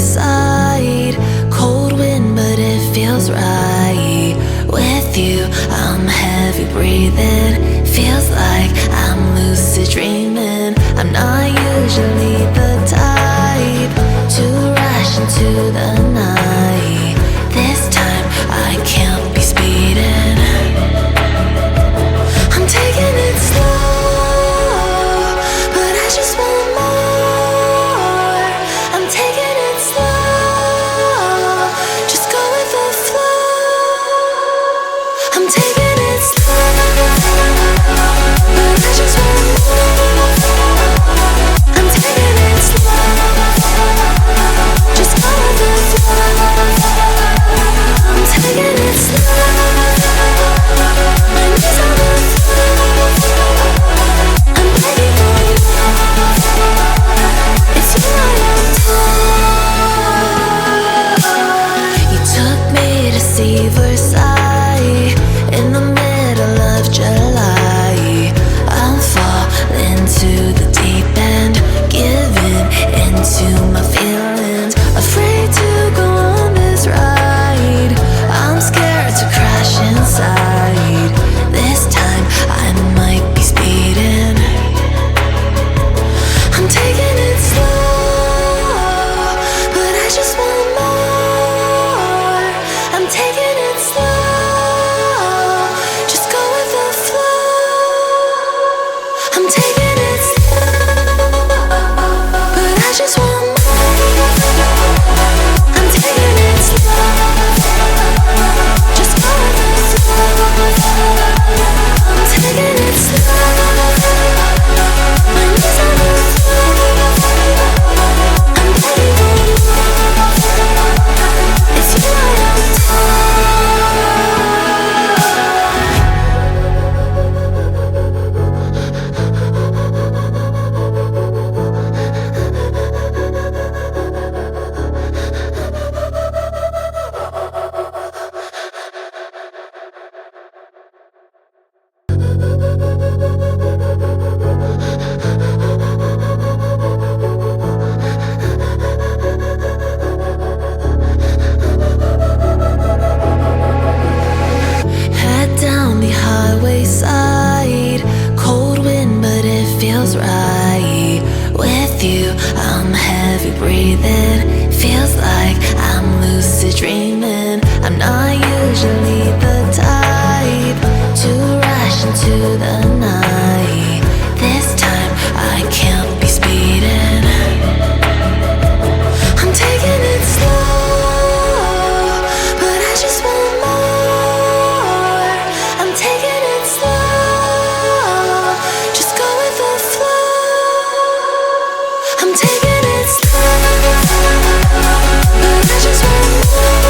side. Cold wind, but it feels right. With you, I'm heavy breathing. Feels like I'm lucid dreaming. I'm not usually the type to rush into the night. This time I can't be speeding. I'm taking it slow, but I just want more. I'm taking it slow, just go with the flow. I'm taking it slow, but I just want more. I'm taking it slow, just go with the flow. I'm taking it slow, my knees on the floor. I'm begging for you, it's you I adore. You took me to see Versailles in the middle of July. I'm falling to the deep end, giving into my feelings. Afraid to go on this ride, I'm scared to crash inside. This time I might be speeding. I'm taking it slow, but I just want more. I'm taking it slow, just go with the flow. I'm taking it slow, but I just want more. I'm taking it slow, just go with the flow. I'm taking it slow, my knees on the floor. I'm begging for more, it's you I head down the highway side. Cold wind, but it feels right. With you, I'm heavy breathing. Feels like I'm lucid dreaming. I'm not usually the type to rush into the night. This time I can't be speeding. I'm taking it slow, but I just want more. I'm taking it slow, just go with the flow. I'm taking it slow, but I just want more.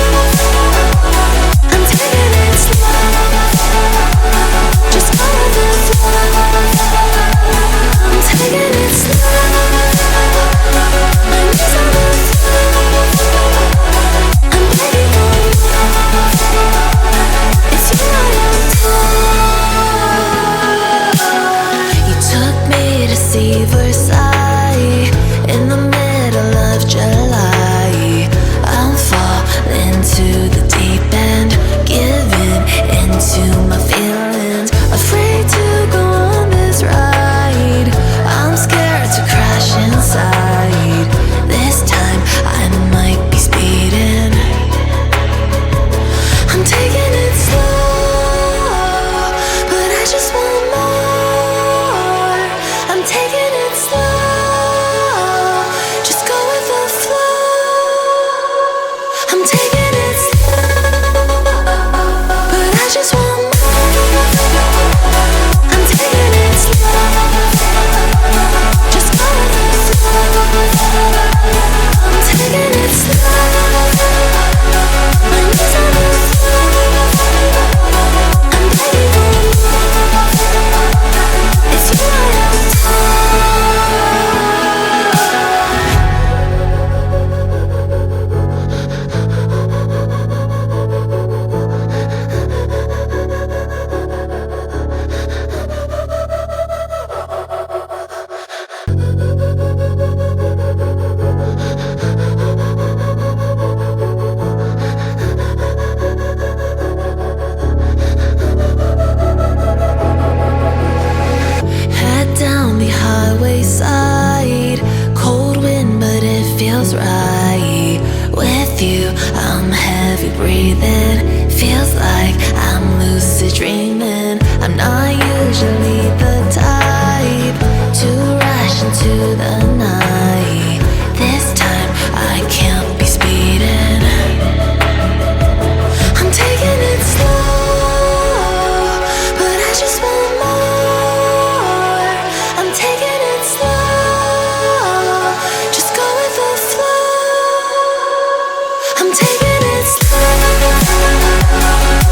feels right. With you, I'm heavy breathing. Feels like I'm lucid dreaming. I'm not usually the type to rush into the night. This time I can't be speeding. I'm taking it slow, but I just want more. I'm taking it slow, just go with the flow. I'm taking it slow,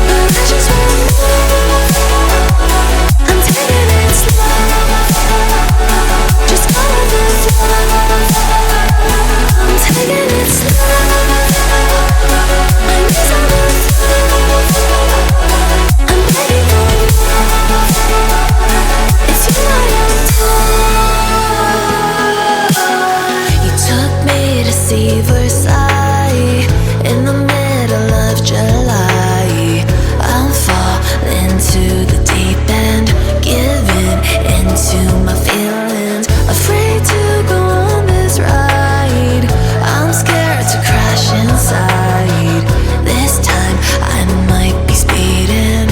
but I just want more. I'm taking it slow, just go with the flow. I'm taking it slow, my knees on the floor. I'm begging for more. It's you I adore. You took me to see Versailles in the middle of July. I'm falling to the deep end, giving into my feelings, afraid to go on this ride. I'm scared to crash inside. This time I might be speeding.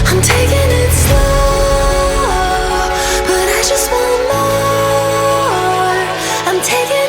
I'm taking it slow, but I just want more. I'm taking